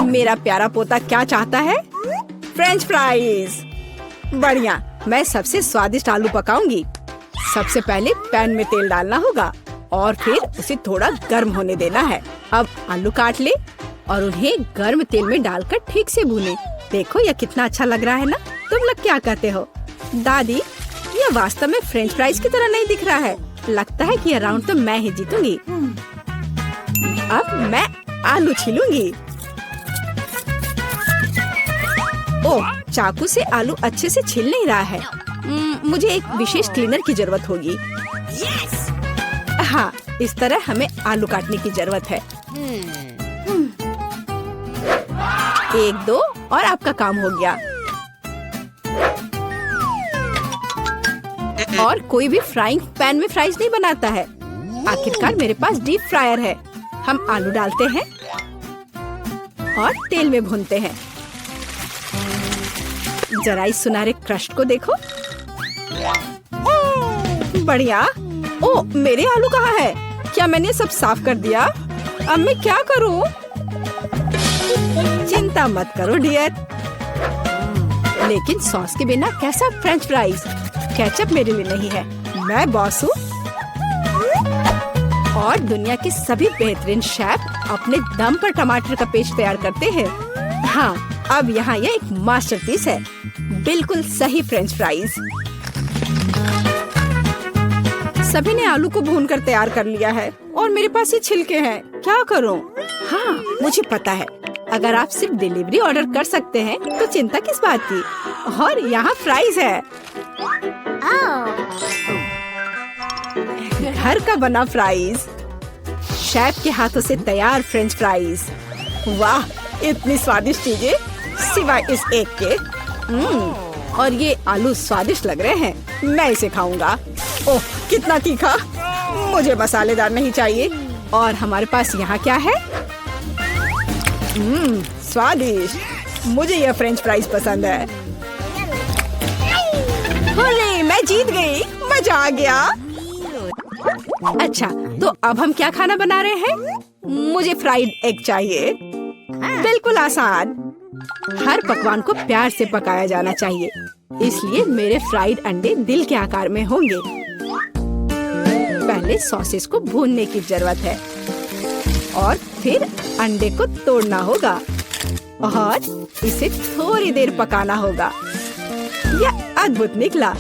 मेरा प्यारा पोता क्या चाहता है? French fries. बढ़िया, मैं सबसे स्वादिष्ट आलू पकाऊंगी। सबसे पहले पैन में तेल डालना होगा और फिर उसे थोड़ा गर्म होने देना है। अब आलू काट ले और उन्हें गर्म तेल में डालकर ठीक से भूने। देखो यह कितना अच्छा लग रहा है ना? तुम लोग क्या कहते हो? दादी, यह वास्तव में फ्रेंच फ्राइज की तरह नहीं दिख रहा है। लगता है कि यह राउंड तो मैं ही जीतूंगी। अब मैं आलू छीलूंगी। ओह, चाकू से आलू अच्छे से छिल नहीं रहा है। मुझे एक विशेष क्लीनर की जरूरत होगी। हाँ, इस तरह हमें आलू काटने की जरूरत है। 1, 2 और आपका काम हो गया। और कोई भी फ्राइंग पैन में फ्राइज नहीं बनाता है। आखिरकार मेरे पास डीप फ्रायर है। हम आलू डालते हैं और तेल में भूनते हैं। जरा इस सुनहरे क्रस्ट को देखो। बढ़िया। ओ, मेरे आलू कहाँ है? क्या मैंने सब साफ कर दिया? अब मैं क्या करूं? चिंता मत करो डियर। लेकिन सॉस के बिना कैसा फ्रेंच फ्राइज? केचप मेरे लिए नहीं है, मैं बॉस हूँ। और दुनिया के सभी बेहतरीन शेफ अपने दम पर टमाटर का पेस्ट तैयार करते हैं। हाँ, अब यहाँ यह एक मास्टरपीस है। बिल्कुल सही फ्रेंच फ्राइज। सभी ने आलू को भूनकर तैयार कर लिया है और मेरे पास ये छिलके हैं। क्या करूँ? हाँ, मुझे पता है। अगर आप सिर्फ डिलीवरी ऑर्डर कर सकते हैं तो चिंता किस बात की? और यहाँ फ्राइज है। घर का बना फ्राइज, शेफ के हाथों से तैयार फ्रेंच फ्राइज। वाह, इतनी स्वादिष्ट चीजें सिवाय इस एक के। और ये आलू स्वादिष्ट लग रहे हैं। मैं इसे खाऊंगा। ओह, कितना तीखा! मुझे मसालेदार नहीं चाहिए। और हमारे पास यहाँ क्या है? स्वादिष्ट। मुझे यह फ्रेंच फ्राइज पसंद है। अरे, मैं जीत गई। मजा आ गया। अच्छा, तो अब हम क्या खाना बना रहे हैं? मुझे फ्राइड एग चाहिए। बिल्कुल आसान। हर पकवान को प्यार से पकाया जाना चाहिए, इसलिए मेरे फ्राइड अंडे दिल के आकार में होंगे। पहले सॉसेस को भूनने की जरूरत है और फिर अंडे को तोड़ना होगा और इसे थोड़ी देर पकाना होगा। यह अद्भुत निकला,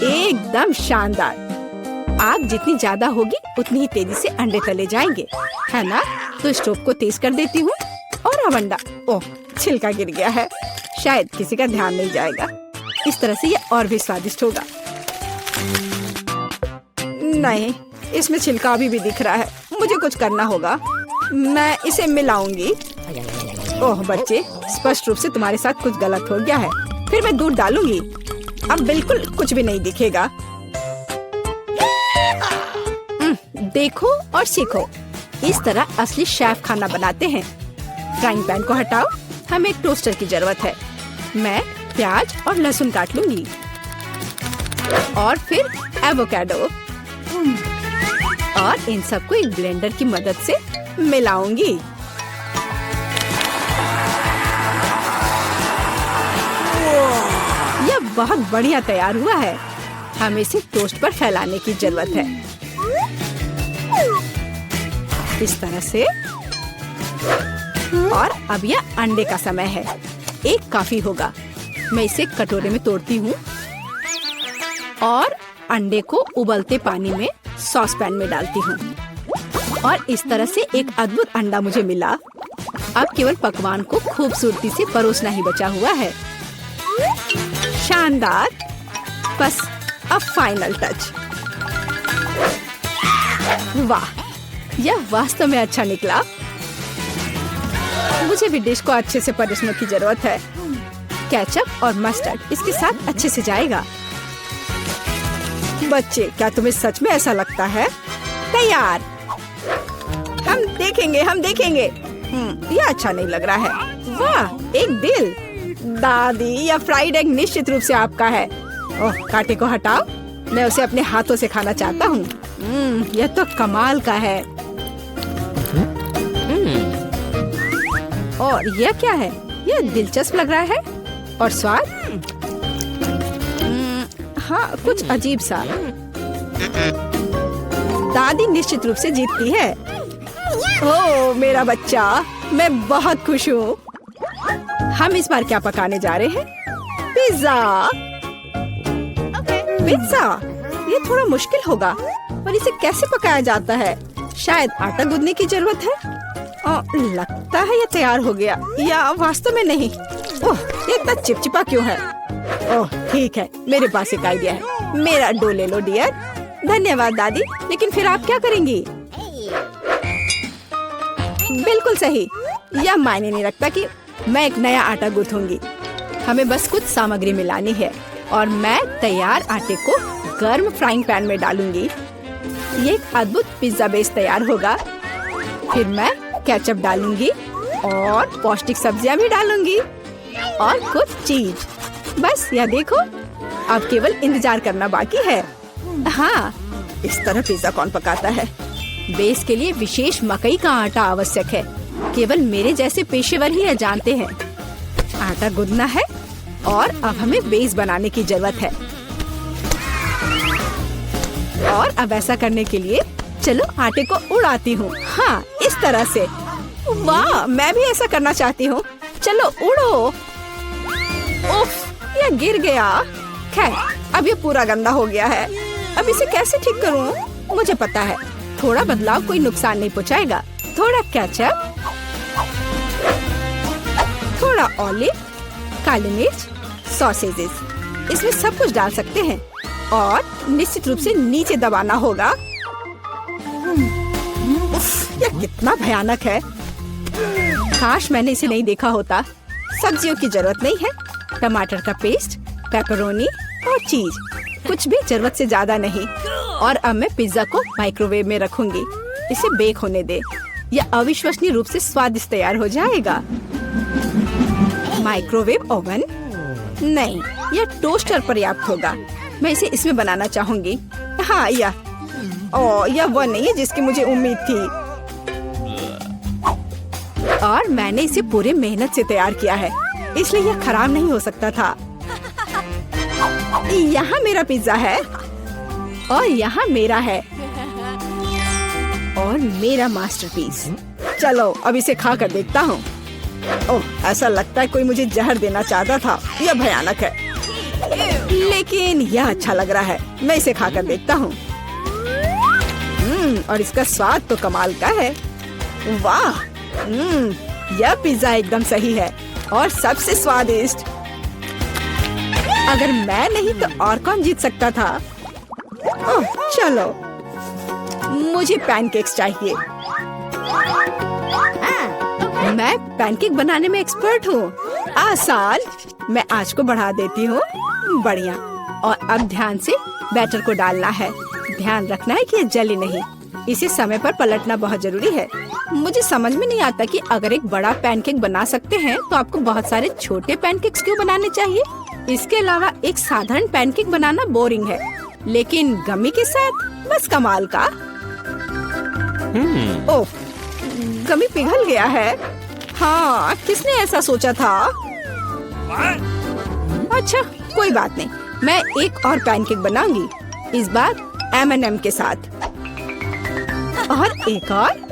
एकदम शानदार। आग जितनी ज्यादा होगी उतनी ही तेजी से अंडे तले जाएंगे, है ना? तो स्टोव को तेज कर देती हूँ और अब अंडा। ओह, छिलका गिर गया है। शायद किसी का ध्यान नहीं जाएगा। इस तरह से यह और भी स्वादिष्ट होगा। नहीं, इसमें छिलका अभी भी दिख रहा है। मुझे कुछ करना होगा। मैं इसे मिलाऊंगी। ओह बच्चे, स्पष्ट रूप से तुम्हारे साथ कुछ गलत हो गया है। फिर मैं दूध डालूंगी। अब बिल्कुल कुछ भी नहीं दिखेगा। देखो और सीखो। इस तरह असली शेफ खाना बनाते हैं। फ्राइंग पैन को हटाओ। हमें एक टोस्टर की जरूरत है। मैं प्याज और लहसुन काट लूंगी और फिर एवोकाडो और इन सबको एक ब्लेंडर की मदद से मिलाऊंगी। यह बहुत बढ़िया तैयार हुआ है। हमें इसे टोस्ट पर फैलाने की जरूरत है। इस तरह से। और अब यह अंडे का समय है। एक काफी होगा। मैं इसे कटोरे में तोड़ती हूँ और अंडे को उबलते पानी में सॉस पैन में डालती हूँ। और इस तरह से एक अद्भुत अंडा मुझे मिला। अब केवल पकवान को खूबसूरती से परोसना ही बचा हुआ है। शानदार। बस अब फाइनल टच। वाह, यह वास्तव में अच्छा निकला। मुझे भी डिश को अच्छे से परोसने की जरूरत है। केचप और मस्टर्ड इसके साथ अच्छे से जाएगा। बच्चे, क्या तुम्हें सच में ऐसा लगता है? तैयार। हम देखेंगे, हम देखेंगे। यह अच्छा नहीं लग रहा है। वाह, एक दिल। दादी, यह फ्राइड एग निश्चित रूप से आपका है। ओह, कांटे को हटाओ। मैं उसे अपने हाथों से खाना चाहता हूँ। यह तो कमाल का है। और यह क्या है? यह दिलचस्प लग रहा है। और स्वाद? हाँ, कुछ अजीब सा। दादी निश्चित रूप से जीतती है। ओह मेरा बच्चा, मैं बहुत खुश हूँ। हम इस बार क्या पकाने जा रहे हैं? पिज्जा। पिज्जा? ये थोड़ा मुश्किल होगा। और इसे कैसे पकाया जाता है? शायद आटा गूंदने की जरूरत है। लगता है ये तैयार हो गया, या वास्तव में नहीं। ओह, ये इतना चिपचिपा क्यों है? ओह ठीक है, मेरे पास एक आइडिया है। मेरा डो ले लो डियर। धन्यवाद दादी, लेकिन फिर आप क्या करेंगी? बिल्कुल सही। यह मायने नहीं रखता कि मैं एक नया आटा गूंथूंगी। हमें बस कुछ सामग्री मिलानी है और मैं तैयार आटे को गर्म फ्राइंग पैन में डालूंगी। ये एक अद्भुत पिज्जा बेस तैयार होगा। फिर मैं केचप डालूंगी और पौष्टिक सब्जियां भी डालूंगी और कुछ चीज। बस यह देखो, अब केवल इंतजार करना बाकी है। हाँ, इस तरह पिज्जा कौन पकाता है? बेस के लिए विशेष मकई का आटा आवश्यक है। केवल मेरे जैसे पेशेवर ही यह जानते हैं। आटा गूंदना है और अब हमें बेस बनाने की जरूरत है। और अब ऐसा करने के लिए चलो आटे को उड़ाती हूँ। हाँ, इस तरह से। वाह, मैं भी ऐसा करना चाहती हूँ। चलो उड़ो। उफ, यह गिर गया। खैर, अब ये पूरा गंदा हो गया है। अब इसे कैसे ठीक करूँ? मुझे पता है, थोड़ा बदलाव कोई नुकसान नहीं पहुँचाएगा। थोड़ा केचप, थोड़ा ऑलिव, काली मिर्च, सॉसेजेस, इसमें सब कुछ डाल सकते हैं और निश्चित रूप से नीचे दबाना होगा। उफ, यह कितना भयानक है। काश मैंने इसे नहीं देखा होता। सब्जियों की जरूरत नहीं है। टमाटर का पेस्ट, पेपरोनी और चीज, कुछ भी जरूरत से ज्यादा नहीं। और अब मैं पिज्जा को माइक्रोवेव में रखूंगी। इसे बेक होने दे। यह अविश्वसनीय रूप से स्वादिष्ट तैयार हो जाएगा। माइक्रोवेव ओवन नहीं, यह टोस्टर पर्याप्त होगा। मैं इसे इसमें बनाना चाहूंगी। हाँ, यह वह नहीं है जिसकी मुझे उम्मीद थी। और मैंने इसे पूरे मेहनत से तैयार किया है, इसलिए यह खराब नहीं हो सकता था। यहाँ मेरा पिज्जा है और यहाँ मेरा है और मेरा मास्टरपीस। चलो अब इसे खा कर देखता हूँ। ओह, ऐसा लगता है कोई मुझे जहर देना चाहता था। यह भयानक है, लेकिन यह अच्छा लग रहा है। मैं इसे खा कर देखता हूँ। और इसका स्वाद तो कमाल का है। वाह, यह पिज्जा एकदम सही है और सबसे स्वादिष्ट। अगर मैं नहीं तो और कौन जीत सकता था? ओह, चलो, मुझे पैनकेक्स चाहिए। मैं पैनकेक बनाने में एक्सपर्ट हूँ। आसान। मैं आंच को बढ़ा देती हूँ। बढ़िया। और अब ध्यान से बैटर को डालना है। ध्यान रखना है कि ये जले नहीं। इसे समय पर पलटना बहुत जरूरी है। मुझे समझ में नहीं आता कि अगर एक बड़ा पैनकेक बना सकते हैं तो आपको बहुत सारे छोटे पैनकेक्स क्यों बनाने चाहिए? इसके अलावा एक साधारण पैनकेक बनाना बोरिंग है, लेकिन गमी के साथ बस कमाल का। ओह, गमी पिघल गया है। हाँ, किसने ऐसा सोचा था? अच्छा, कोई बात नहीं। मैं एक और पैनकेक बनाऊंगी, इस बार M&M के साथ और एक और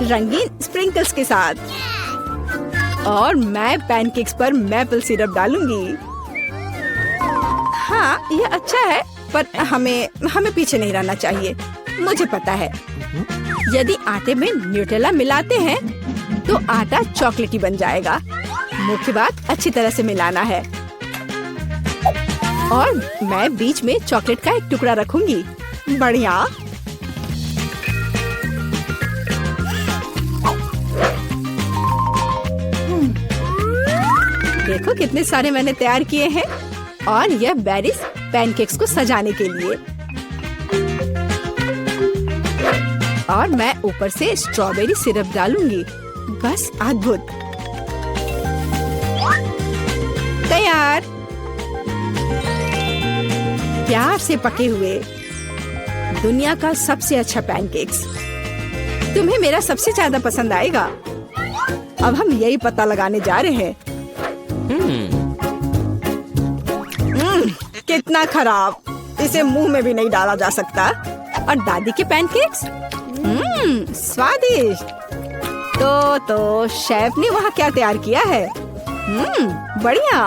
रंगीन स्प्रिंकल्स के साथ। और मैं पैनकेक्स पर मैपल सिरप डालूंगी। हाँ, ये अच्छा है, पर हमें पीछे नहीं रहना चाहिए। मुझे पता है, यदि आटे में न्यूटेला मिलाते हैं तो आटा चॉकलेटी बन जाएगा। मुख्य बात अच्छी तरह से मिलाना है। और मैं बीच में चॉकलेट का एक टुकड़ा रखूंगी। बढ़िया। देखो कितने सारे मैंने तैयार किए हैं। और यह बेरीज पैनकेक्स को सजाने के लिए। और मैं ऊपर से स्ट्रॉबेरी सिरप डालूंगी। बस अद्भुत। तैयार। प्यार से पके हुए दुनिया का सबसे अच्छा पैनकेक्स। तुम्हें मेरा सबसे ज्यादा पसंद आएगा। अब हम यही पता लगाने जा रहे हैं। कितना खराब, इसे मुंह में भी नहीं डाला जा सकता। और दादी के पैनकेक्स, स्वादिष्ट। तो शेफ ने वहाँ क्या तैयार किया है? बढ़िया।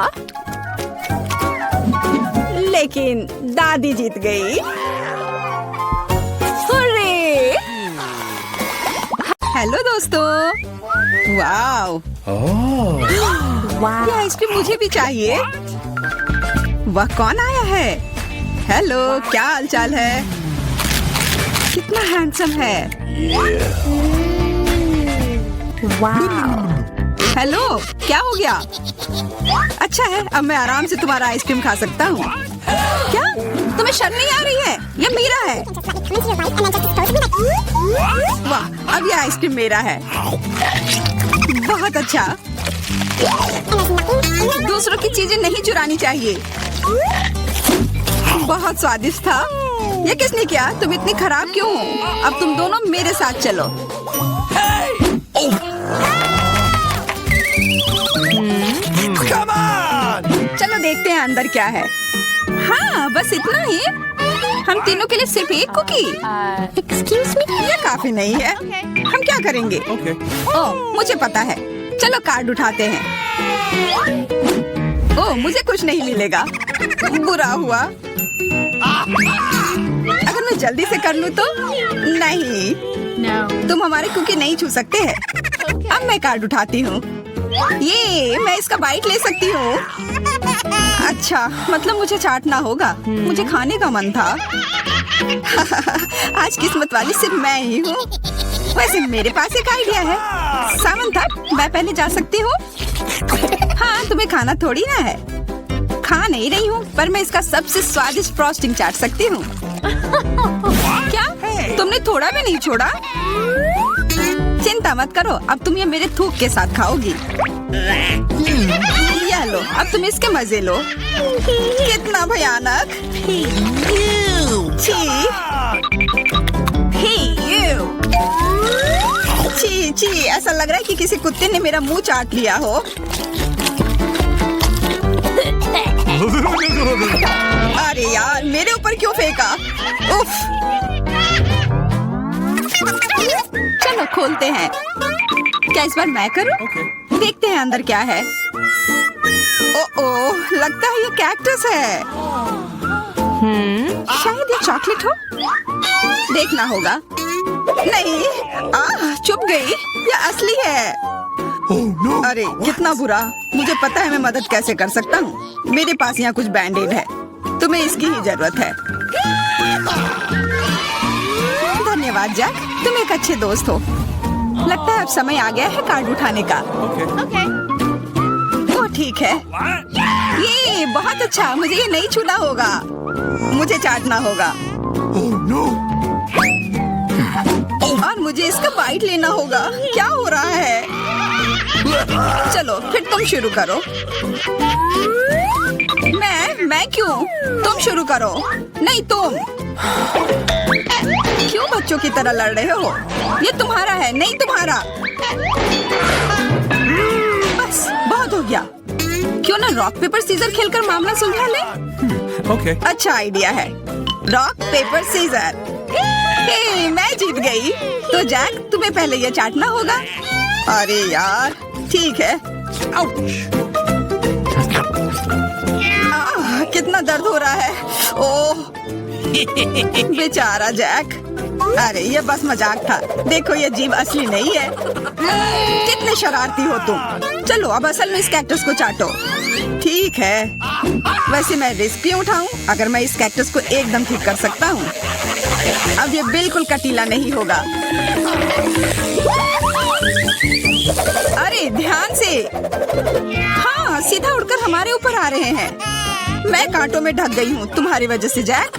लेकिन दादी जीत गई। हुर्रे! हेलो दोस्तों। वाओ, ये आइसक्रीम मुझे भी चाहिए। वह कौन आया है? हेलो, क्या हालचाल है? कितना हैंडसम है। हेलो, क्या हो गया? अच्छा है, अब मैं आराम से तुम्हारा आइसक्रीम खा सकता हूँ। क्या तुम्हें शर्म नहीं आ रही है? ये मेरा है। वाह, अब ये आइसक्रीम मेरा है। बहुत अच्छा। दूसरों की चीजें नहीं चुरानी चाहिए। बहुत स्वादिष्ट था। ये किसने किया? तुम इतनी खराब क्यों हो? अब तुम दोनों मेरे साथ चलो। चलो देखते हैं अंदर क्या है। हाँ, बस इतना ही। हम तीनों के लिए सिर्फ एक कुकी। एक्सक्यूज मी, ये काफी नहीं है। हम क्या करेंगे? ओह, मुझे पता है। चलो कार्ड उठाते हैं। ओह, मुझे कुछ नहीं मिलेगा। बुरा हुआ। अगर मैं जल्दी से कर लूँ तो? नहीं, तुम हमारे कुकी नहीं छू सकते हैं। अब मैं कार्ड उठाती हूँ। ये मैं इसका बाइट ले सकती हूँ। अच्छा, मतलब मुझे चाटना होगा। मुझे खाने का मन था। आज किस्मत वाली सिर्फ मैं ही हूँ। वैसे मेरे पास एक आइडिया है। सामंथा, मैं पहले जा सकती हूँ? हाँ, तुम्हें खाना थोड़ी ना है। खा नहीं रही हूँ, पर मैं इसका सबसे स्वादिष्ट फ्रॉस्टिंग चाट सकती हूँ। क्या तुमने थोड़ा भी नहीं छोड़ा? चिंता मत करो, अब तुम ये मेरे थूक के साथ खाओगी। ये लो, अब तुम इसके मजे लो। कितना भयानक। छी छी, ऐसा लग रहा है कि किसी कुत्ते ने मेरा मुंह चाट लिया हो। अरे यार, मेरे ऊपर क्यों फेंका? उफ। चलो खोलते हैं। क्या इस बार मैं करूं? देखते हैं अंदर क्या है। ओह, लगता है ये कैक्टस है। शायद ये चॉकलेट हो। देखना होगा। नहीं, चुप गई। ये असली है। अरे कितना बुरा। मुझे पता है मैं मदद कैसे कर सकता हूँ। मेरे पास यहाँ कुछ बैंडेड है। तुम्हें इसकी ही जरूरत है। धन्यवाद जैक, तुम एक अच्छे दोस्त हो। लगता है अब समय आ गया है कार्ड उठाने का। ओह ठीक है। ये बहुत अच्छा। मुझे ये नहीं छूना होगा। मुझे चाटना होगा। और मुझे इसका बाइट लेना होगा। क्या हो रहा है? चलो फिर तुम शुरू करो। मैं क्यों? तुम शुरू करो। नहीं तुम। क्यों बच्चों की तरह लड़ रहे हो? ये तुम्हारा है, नहीं तुम्हारा। बस बहुत हो गया। क्यों ना रॉक पेपर सीजर खेलकर मामला सुलझा ले? ओके। अच्छा आइडिया है। Rock paper scissor. मैं जीत गई। तो जैक, तुम्हें पहले ये चाटना होगा। अरे यार, ठीक है। कितना दर्द हो रहा है। ओह बेचारा जैक। अरे ये बस मजाक था। देखो ये जीभ असली नहीं है। कितने शरारती हो तुम। चलो अब असल में इस कैक्टस को चाटो। ठीक है। वैसे मैं रिस्क क्यों उठाऊं? अगर मैं इस कैक्टस को एकदम ठीक कर सकता हूँ। अब ये बिल्कुल कटीला नहीं होगा। अरे ध्यान से। हाँ, सीधा उड़कर हमारे ऊपर आ रहे हैं। मैं कांटों में ढक गई हूँ तुम्हारी वजह से जैक।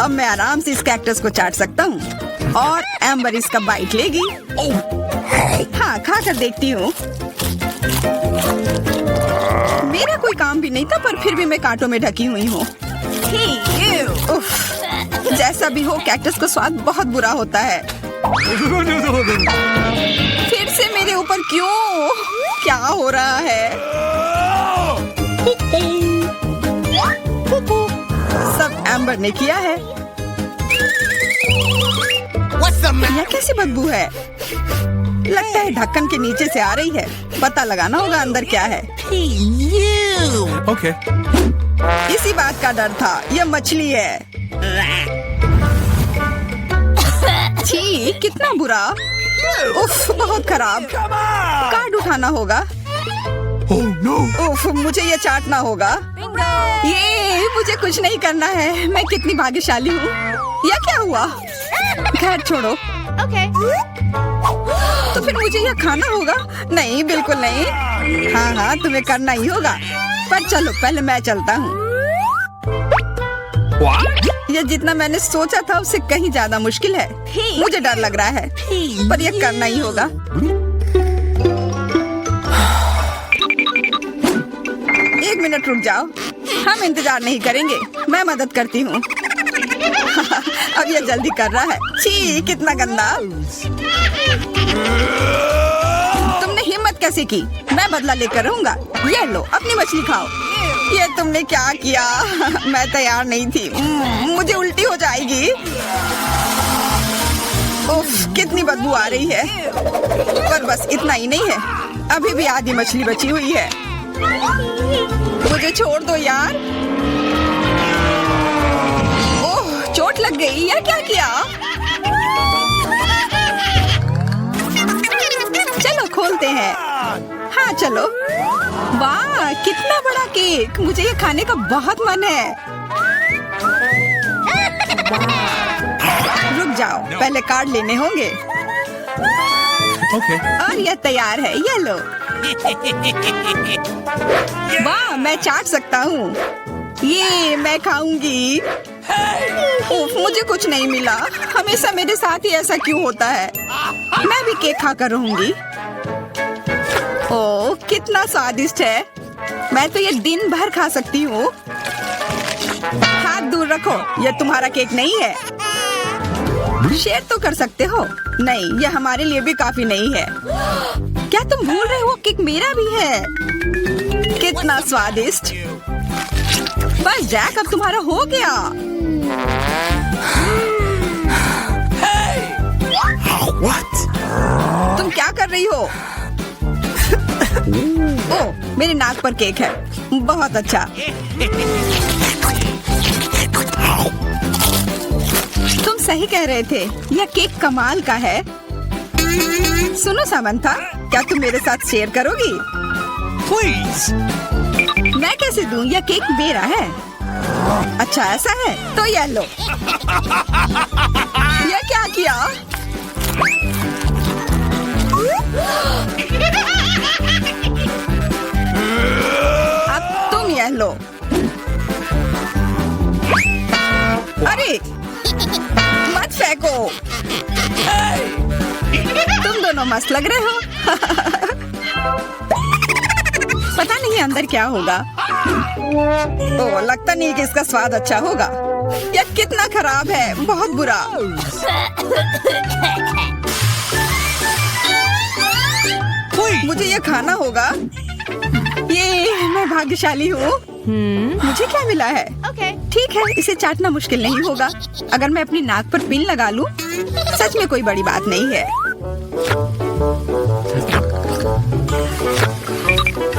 अब मैं आराम से इस कैक्टस को चाट सकता हूँ और एम्बर इसका बाइट लेगी। हाँ, खा कर देखती हूँ। मेरा कोई काम भी नहीं था, पर फिर भी मैं कांटों में ढकी हुई हूँ। जैसा भी हो, कैक्टस का स्वाद बहुत बुरा होता है। फिर से मेरे ऊपर क्यों? क्या हो रहा है? सब एम्बर ने किया है। यह कैसी बदबू है? लगता है ढक्कन के नीचे से आ रही है। पता लगाना होगा अंदर क्या है। Okay. इसी बात का डर था। यह मछली है। छी, कितना बुरा। उफ, बहुत खराब। कार्ड उठाना होगा। Oh no! उफ, मुझे ये चाटना होगा। ये मुझे कुछ नहीं करना है। मैं कितनी भाग्यशाली हूँ। यह क्या हुआ? खैर छोड़ो। तो फिर मुझे यह खाना होगा? नहीं, बिल्कुल नहीं। हाँ हाँ, तुम्हें करना ही होगा। पर चलो, पहले मैं चलता हूँ। यह जितना मैंने सोचा था उससे कहीं ज्यादा मुश्किल है। मुझे डर लग रहा है, पर यह करना ही होगा। एक मिनट रुक जाओ। हम इंतजार नहीं करेंगे। मैं मदद करती हूँ। अब यह जल्दी कर रहा है। छी, कितना गंदा। तुमने हिम्मत कैसे की? मैं बदला लेकर रहूंगा। ये लो, अपनी मछली खाओ। ये तुमने क्या किया? मैं तैयार नहीं थी। मुझे उल्टी हो जाएगी। उफ, कितनी बदबू आ रही है। पर बस इतना ही नहीं है। अभी भी आधी मछली बची हुई है। मुझे छोड़ दो यार। ओह, चोट लग गई। यह क्या किया? चलो खोलते हैं। हाँ चलो। वाह, कितना बड़ा केक। मुझे ये खाने का बहुत मन है। रुक जाओ, पहले कार्ड लेने होंगे। Okay. और यह तैयार है। ये लो। वाह, मैं चाट सकता हूँ। ये मैं खाऊंगी। उफ, मुझे कुछ नहीं मिला। हमेशा मेरे साथ ही ऐसा क्यों होता है? मैं भी केक खाकर रहूंगी। ओह, कितना स्वादिष्ट है। मैं तो ये दिन भर खा सकती हूँ। हाथ दूर रखो, यह तुम्हारा केक नहीं है। शेयर तो कर सकते हो। नहीं, यह हमारे लिए भी काफी नहीं है। क्या तुम भूल रहे हो? केक मेरा भी है। कितना स्वादिष्ट। बस जैक, अब तुम्हारा हो गया। What? तुम क्या कर रही हो? ओह, मेरे नाक पर केक है। बहुत अच्छा। तुम सही कह रहे थे। यह केक कमाल का है। सुनो सामंथा, क्या तुम मेरे साथ शेयर करोगी? Please. मैं कैसे दूं? यह केक मेरा है। अच्छा ऐसा है, तो यह लो। यह क्या किया? अब तुम यह लो। अरे, मत फेंको। तुम दोनों मस्त लग रहे हो। पता नहीं अंदर क्या होगा। ओह, लगता नहीं कि इसका स्वाद अच्छा होगा। यह कितना खराब है, बहुत बुरा। मुझे यह खाना होगा। ये मैं भाग्यशाली हूँ। मुझे क्या मिला है? ठीक है, इसे चाटना मुश्किल नहीं होगा। अगर मैं अपनी नाक पर पिन लगा लूं, सच में कोई बड़ी बात नहीं है।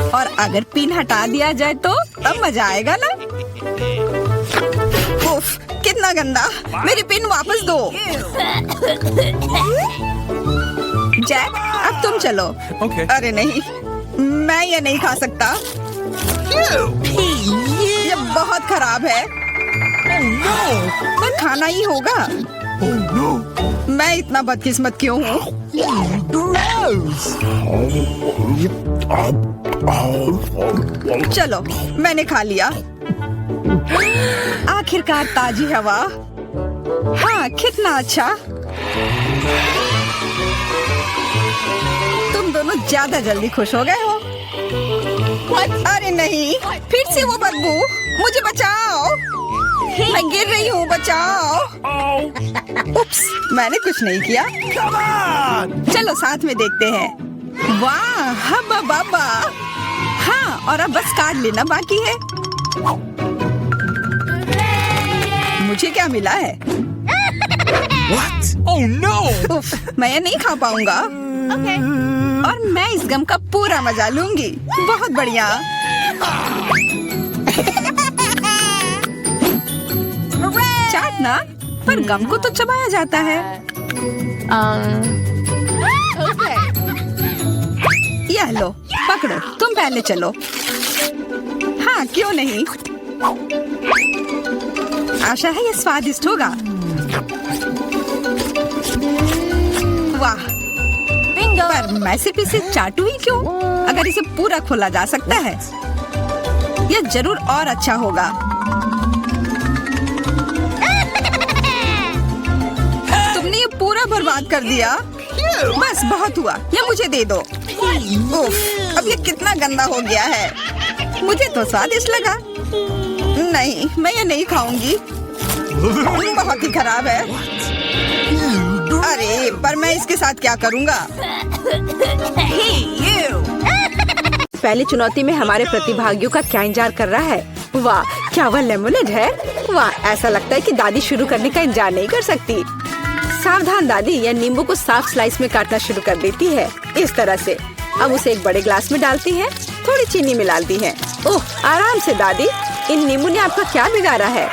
और अगर पिन हटा दिया जाए तो तब मजा आएगा ना? उफ, कितना गंदा। मेरी पिन वापस दो। जैक, अब तुम चलो। Okay. अरे नहीं, मैं ये नहीं खा सकता। ये बहुत खराब है। पर खाना ही होगा। Oh no! मैं इतना बदकिस्मत क्यों हूँ? चलो, मैंने खा लिया। आखिरकार ताजी हवा। हाँ, कितना अच्छा। तुम दोनों ज्यादा जल्दी खुश हो गए हो। अरे नहीं, फिर से वो बदबू। मुझे बचाओ, मैं गिर रही हूँ। बचाओ। उप्स, मैंने कुछ नहीं किया। चलो साथ में देखते हैं। वाह, हब्बा बाबा। हाँ, और अब बस काट लेना बाकी है। मुझे क्या मिला है? What? Oh no! उफ, मैं ये नहीं खा पाऊंगा। और मैं इस गम का पूरा मजा लूंगी। बहुत बढ़िया। चाटना, पर गम को तो चबाया जाता है। यह लो, पकड़ो, तुम पहले चलो। हाँ, क्यों नहीं? आशा है ये स्वादिष्ट होगा। वाह, पर मैं सिर्फ इसे चाटू ही क्यों? अगर इसे पूरा खोला जा सकता है, यह जरूर और अच्छा होगा। तुमने ये पूरा बर्बाद कर दिया। बस बहुत हुआ, ये मुझे दे दो। उफ, अब ये कितना गंदा हो गया है। मुझे तो स्वादिष्ट लगा। नहीं, मैं ये नहीं खाऊंगी। बहुत ही खराब है। अरे, पर मैं इसके साथ क्या करूंगा? पहली चुनौती में हमारे प्रतिभागियों का क्या इंतजार कर रहा है? वाह, क्या वह लेमोनेड है? वाह, ऐसा लगता है कि दादी शुरू करने का इंतजार नहीं कर सकती। सावधान दादी, यह नींबू को साफ स्लाइस में काटना शुरू कर देती है। इस तरह से। अब उसे एक बड़े ग्लास में डालती है, थोड़ी चीनी मिलाती है। ओह, आराम से दादी, इन नींबू ने आपका क्या बिगाड़ा है?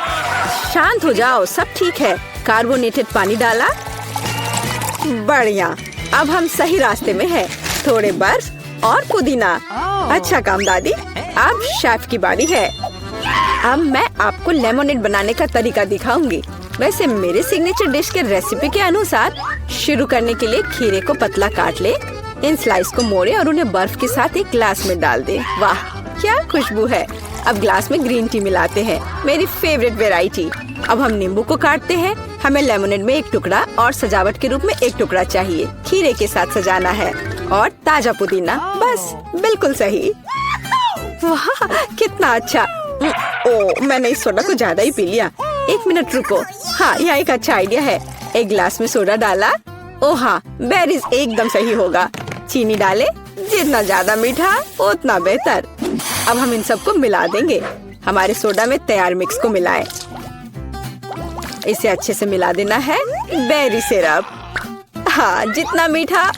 शांत हो जाओ, सब ठीक है। कार्बोनेटेड पानी डाला। बढ़िया, अब हम सही रास्ते में हैं। थोड़े बर्फ और पुदीना। अच्छा काम दादी, अब शेफ की बारी है। अब मैं आपको लेमोनेड बनाने का तरीका दिखाऊंगी। वैसे मेरे सिग्नेचर डिश के रेसिपी के अनुसार शुरू करने के लिए खीरे को पतला काट ले, इन स्लाइस को मोड़े और उन्हें बर्फ के साथ एक ग्लास में डाल दे। वाह, क्या खुशबू है। अब ग्लास में ग्रीन टी मिलाते हैं, मेरी फेवरेट वेराइटी। अब हम नींबू को काटते हैं। हमें लेमोनेड में एक टुकड़ा और सजावट के रूप में एक टुकड़ा चाहिए। खीरे के साथ सजाना है और ताजा पुदीना। बस बिल्कुल सही। वाह, कितना अच्छा। ओ, मैंने इस सोडा को ज्यादा ही पी लिया। एक मिनट रुको। हाँ, यह एक अच्छा आइडिया है। एक ग्लास में सोडा डाला। ओ हाँ, बेरीज एकदम सही होगा। चीनी डाले, जितना ज्यादा मीठा उतना बेहतर। अब हम इन सबको मिला देंगे। हमारे सोडा में तैयार मिक्स को मिलाएं। इसे अच्छे से मिला देना है। Berry syrup. हाँ, जितना मीठा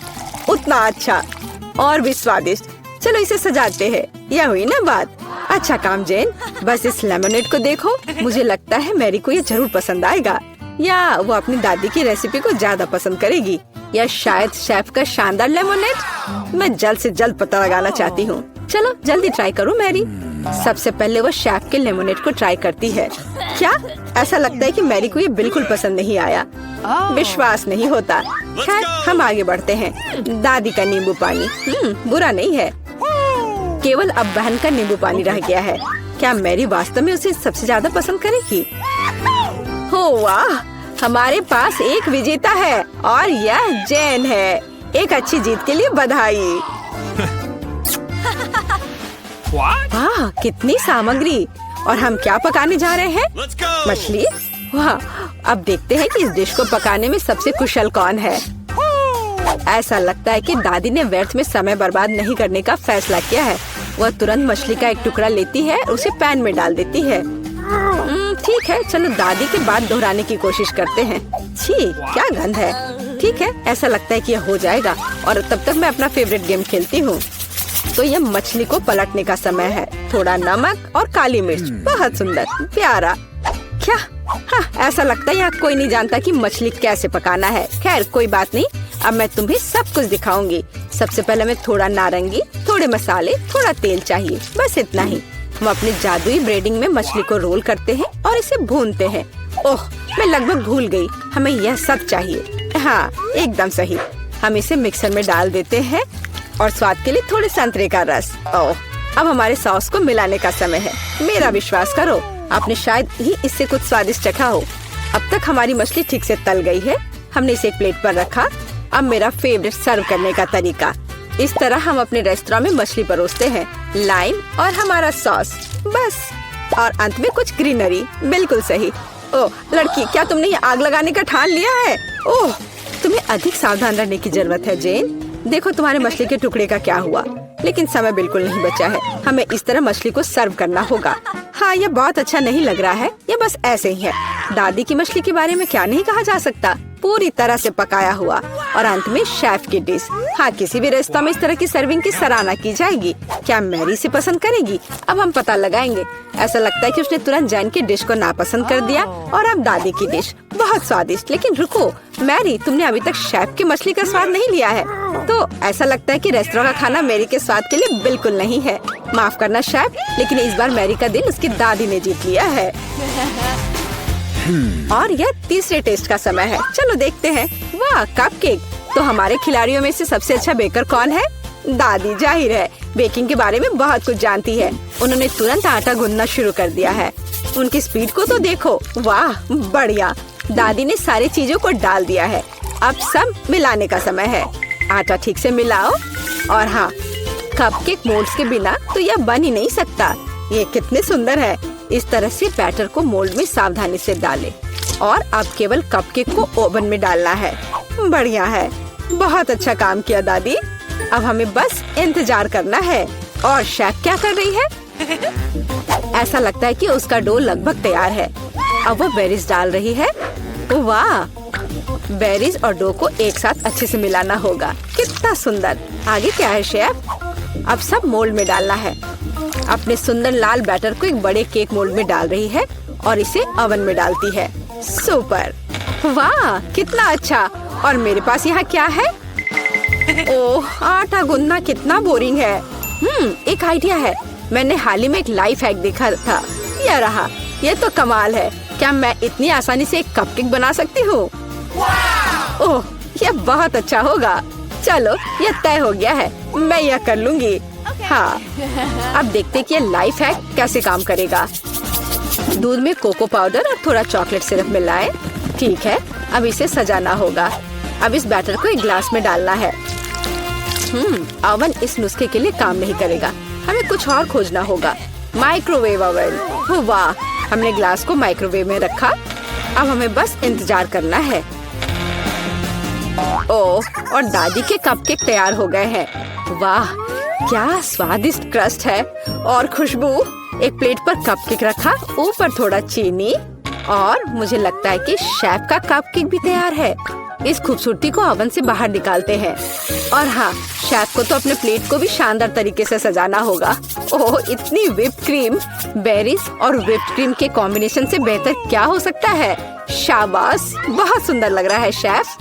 उतना अच्छा और भी स्वादिष्ट। चलो इसे सजाते हैं। यह हुई ना बात। अच्छा काम जेन, बस इस लेमोनेड को देखो। मुझे लगता है मैरी को ये जरूर पसंद आएगा, या वो अपनी दादी की रेसिपी को ज्यादा पसंद करेगी, या शायद शेफ का शानदार लेमोनेड। मैं जल्द से जल्द पता लगाना चाहती हूँ। चलो जल्दी ट्राई करो मैरी। सबसे पहले वो शेफ के लेमोनेड को ट्राई करती है। क्या? ऐसा लगता है कि मैरी को ये बिल्कुल पसंद नहीं आया। विश्वास नहीं होता। खैर, हम आगे बढ़ते हैं। दादी का नींबू पानी बुरा नहीं है। केवल अब बहन का नींबू पानी रह गया है। क्या मैरी वास्तव में उसे सबसे ज्यादा पसंद करेगी? हो वाह, हमारे पास एक विजेता है और यह जैन है। एक अच्छी जीत के लिए बधाई। वाह, कितनी सामग्री। और हम क्या पकाने जा रहे हैं? मछली। वाह, अब देखते हैं कि इस डिश को पकाने में सबसे कुशल कौन है। ऐसा लगता है कि दादी ने व्यर्थ में समय बर्बाद नहीं करने का फैसला किया है। वह तुरंत मछली का एक टुकड़ा लेती है, उसे पैन में डाल देती है। ठीक है, चलो दादी की बात दोहराने की कोशिश करते हैं। छी, क्या गंध है। ठीक है, ऐसा लगता है कि यह हो जाएगा और तब तक मैं अपना फेवरेट गेम खेलती हूँ। तो यह मछली को पलटने का समय है। थोड़ा नमक और काली मिर्च। बहुत सुंदर, प्यारा। क्या? हाँ, ऐसा लगता है यहाँ कोई नहीं जानता कि मछली कैसे पकाना है। खैर, कोई बात नहीं, अब मैं तुम्हें सब कुछ दिखाऊंगी। सबसे पहले हमें थोड़ा नारंगी, थोड़े मसाले, थोड़ा तेल चाहिए, बस इतना ही। हम अपने जादुई ब्रेडिंग में मछली को रोल करते हैं और इसे भूनते हैं। ओह, मैं लगभग भूल गई, हमें यह सब चाहिए। हाँ, एकदम सही। हम इसे मिक्सर में डाल देते हैं और स्वाद के लिए थोड़े संतरे का रस। ओह, अब हमारे सॉस को मिलाने का समय है। मेरा विश्वास करो, आपने शायद ही इससे कुछ स्वादिष्ट चखा हो। अब तक हमारी मछली ठीक से तल गई है। हमने इसे एक प्लेट पर रखा। अब मेरा फेवरेट सर्व करने का तरीका। इस तरह हम अपने रेस्टोरेंट में मछली परोसते हैं। लाइम और हमारा सॉस, बस। और अंत में कुछ ग्रीनरी। बिल्कुल सही। ओह लड़की, क्या तुमने ये आग लगाने का ठान लिया है? ओह, तुम्हें अधिक सावधान रहने की जरूरत है जेन। देखो तुम्हारे मछली के टुकड़े का क्या हुआ। लेकिन समय बिल्कुल नहीं बचा है, हमें इस तरह मछली को सर्व करना होगा। हाँ, ये बहुत अच्छा नहीं लग रहा है, ये बस ऐसे ही है। दादी की मछली के बारे में क्या नहीं कहा जा सकता, पूरी तरह से पकाया हुआ। और अंत में शेफ की डिश। हाँ, किसी भी रेस्तरां में इस तरह की सर्विंग की सराहना की जाएगी। क्या मैरी इसे पसंद करेगी? अब हम पता लगाएंगे। ऐसा लगता है कि उसने तुरंत जैन की डिश को नापसंद कर दिया। और अब दादी की डिश बहुत स्वादिष्ट। लेकिन रुको मैरी, तुमने अभी तक शेफ की मछली का स्वाद नहीं लिया है। तो ऐसा लगता है कि रेस्तरां का खाना मैरी के स्वाद के लिए बिल्कुल नहीं है। माफ करना शेफ, लेकिन इस बार मैरी का दिल उसकी दादी ने जीत लिया है। और यह तीसरे टेस्ट का समय है। चलो देखते हैं। वाह, कपकेक। तो हमारे खिलाड़ियों में से सबसे अच्छा बेकर कौन है? दादी, जाहिर है बेकिंग के बारे में बहुत कुछ जानती है। उन्होंने तुरंत आटा गूंदना शुरू कर दिया है। उनकी स्पीड को तो देखो। वाह, बढ़िया। दादी ने सारी चीजों को डाल दिया है। अब सब मिलाने का समय है। आटा ठीक से मिलाओ। और हाँ, कपकेक मोल्ड्स के बिना तो यह बन ही नहीं सकता। ये कितने सुंदर है। इस तरह से बैटर को मोल्ड में सावधानी से डालें। और अब केवल कपकेक को ओवन में डालना है। बढ़िया है, बहुत अच्छा काम किया दादी। अब हमें बस इंतजार करना है। और शेफ क्या कर रही है? ऐसा लगता है कि उसका डो लगभग तैयार है। अब वो बेरीज डाल रही है। वाह, बेरीज और डो को एक साथ अच्छे से मिलाना होगा। कितना सुंदर। आगे क्या है शेफ? अब सब मोल्ड में डालना है। अपने सुंदर लाल बैटर को एक बड़े केक मोल्ड में डाल रही है और इसे ओवन में डालती है। सुपर। वाह, कितना अच्छा। और मेरे पास यहाँ क्या है? ओह, आटा गूंदना कितना बोरिंग है। एक आइडिया है। मैंने हाल ही में एक लाइफ हैक देखा था। यह रहा। यह तो कमाल है। क्या मैं इतनी आसानी से एक कपकेक बना सकती हूँ? ओह, यह बहुत अच्छा होगा। चलो, यह तय हो गया है। मैं यह कर लूंगी। हाँ, अब देखते कि यह लाइफ हैक कैसे काम करेगा। दूध में कोको पाउडर और थोड़ा चॉकलेट सिरप मिलाएं। ठीक है, अब इसे सजाना होगा। अब इस बैटर को एक ग्लास में डालना है। ओवन इस नुस्खे के लिए काम नहीं करेगा। हमें कुछ और खोजना होगा। Microwave oven. वाह, हमने ग्लास को माइक्रोवेव में रखा। अब हमें बस इंतजार करना है। ओह, और दादी के कपकेक तैयार हो गए हैं। वाह, क्या स्वादिष्ट क्रस्ट है और खुशबू। एक प्लेट पर कपकेक रखा, ऊपर थोड़ा चीनी। और मुझे लगता है कि शेफ का कपकेक भी तैयार है। इस खूबसूरती को ओवन से बाहर निकालते हैं। और हाँ, शेफ को तो अपने प्लेट को भी शानदार तरीके से सजाना होगा। ओह, इतनी व्हिप्ड क्रीम। बेरीज और व्हिप्ड क्रीम के कॉम्बिनेशन से बेहतर क्या हो सकता है? शाबाश, बहुत सुंदर लग रहा है शेफ।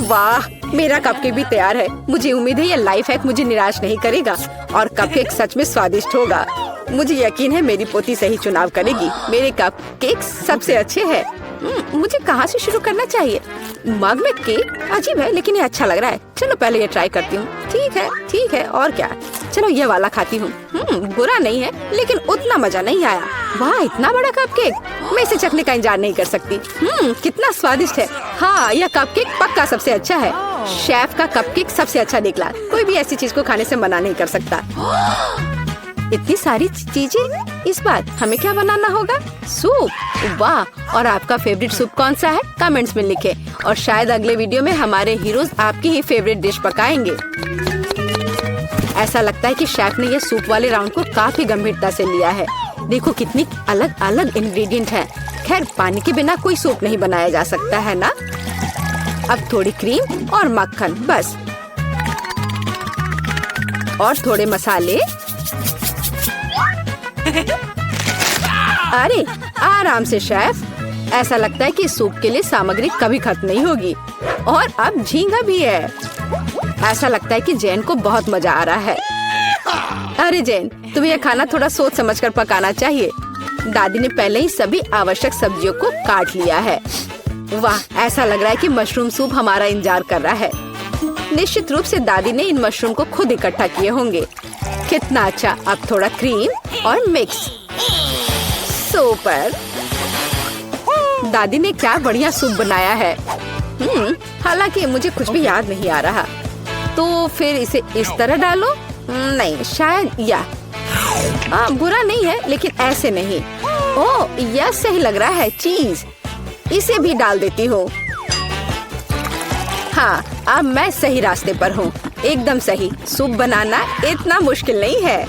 वाह, मेरा कपकेक भी तैयार है। मुझे उम्मीद है ये लाइफ हैक मुझे निराश नहीं करेगा और कपकेक सच में स्वादिष्ट होगा। मुझे यकीन है मेरी पोती सही चुनाव करेगी। मेरे कपकेक सबसे अच्छे हैं। मुझे कहाँ से शुरू करना चाहिए? मग में केक अजीब है, लेकिन ये अच्छा लग रहा है। चलो पहले ये ट्राई करती हूँ। ठीक है, और क्या। चलो ये वाला खाती हूँ। बुरा नहीं है, लेकिन उतना मजा नहीं आया। वाह, इतना बड़ा कपकेक। मैं इसे चखने का इंतजार नहीं कर सकती। कितना स्वादिष्ट है। हाँ, यह कपकेक पक्का सबसे अच्छा है। शेफ का कपकेक सबसे अच्छा निकला। कोई भी ऐसी चीज को खाने से मना नहीं कर सकता। इतनी सारी चीजें। इस बार हमें क्या बनाना होगा? सूप। वाह, और आपका फेवरेट सूप कौन सा है? कमेंट्स में लिखें। और शायद अगले वीडियो में हमारे हीरोज आपकी ही फेवरेट डिश पकाएंगे। ऐसा लगता है कि शेफ ने ये सूप वाले राउंड को काफी गंभीरता से लिया है। देखो कितनी अलग अलग इंग्रेडिएंट हैं। खैर, पानी के बिना कोई सूप नहीं बनाया जा सकता है ना। अब थोड़ी क्रीम और मक्खन बस, और थोड़े मसाले। अरे आराम से शेफ। ऐसा लगता है कि सूप के लिए सामग्री कभी खत्म नहीं होगी। और अब झींगा भी है। ऐसा लगता है कि जैन को बहुत मजा आ रहा है। अरे जैन, तुम्हें यह खाना थोड़ा सोच समझकर पकाना चाहिए। दादी ने पहले ही सभी आवश्यक सब्जियों को काट लिया है। वाह, ऐसा लग रहा है कि मशरूम सूप हमारा इंतजार कर रहा है। निश्चित रूप से दादी ने इन मशरूम को खुद इकट्ठा किए होंगे। कितना अच्छा। अब थोड़ा क्रीम और मिक्स। सुपर। दादी ने क्या बढ़िया सूप बनाया है। हालांकि मुझे कुछ भी याद नहीं आ रहा। तो फिर इसे इस तरह डालो। नहीं, शायद बुरा नहीं है, लेकिन ऐसे नहीं। ओह, यह सही लग रहा है। चीज, इसे भी डाल देती हूँ। हाँ, अब मैं सही रास्ते पर हूँ। एकदम सही। सूप बनाना इतना मुश्किल नहीं है।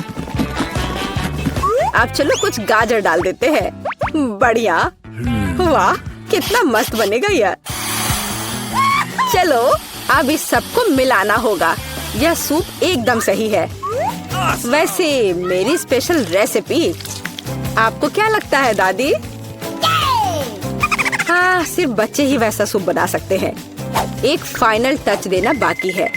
अब चलो कुछ गाजर डाल देते हैं। बढ़िया, वाह कितना मस्त बनेगा यह। चलो अब इस सबको मिलाना होगा। यह सूप एकदम सही है। वैसे मेरी स्पेशल रेसिपी, आपको क्या लगता है दादी? हाँ, सिर्फ बच्चे ही वैसा सूप बना सकते हैं। एक फाइनल टच देना बाकी है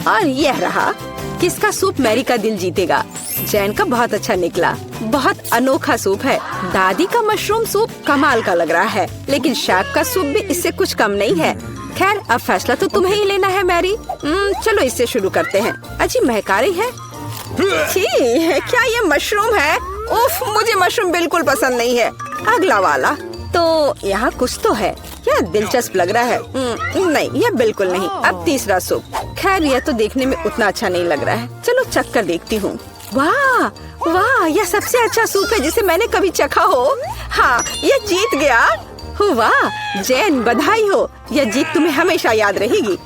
और यह रहा। किसका सूप मैरी का दिल जीतेगा? जैन का बहुत अच्छा निकला। बहुत अनोखा सूप है। दादी का मशरूम सूप कमाल का लग रहा है, लेकिन शेफ का सूप भी इससे कुछ कम नहीं है। खैर अब फैसला तो तुम्हें ही लेना है मैरी। चलो इससे शुरू करते हैं। अच्छी महका रही है। छी, क्या ये मशरूम है? उफ, मुझे मशरूम बिल्कुल पसंद नहीं है। अगला वाला तो यहाँ कुछ तो है। यह दिलचस्प लग रहा है। नहीं, यह बिल्कुल नहीं। अब तीसरा सूप। खैर यह तो देखने में उतना अच्छा नहीं लग रहा है। चलो चख कर देखती हूँ। वाह वाह, यह सबसे अच्छा सूप है जिसे मैंने कभी चखा हो। हाँ, यह जीत गया। वाह जैन, बधाई हो। यह जीत तुम्हें हमेशा याद रहेगी।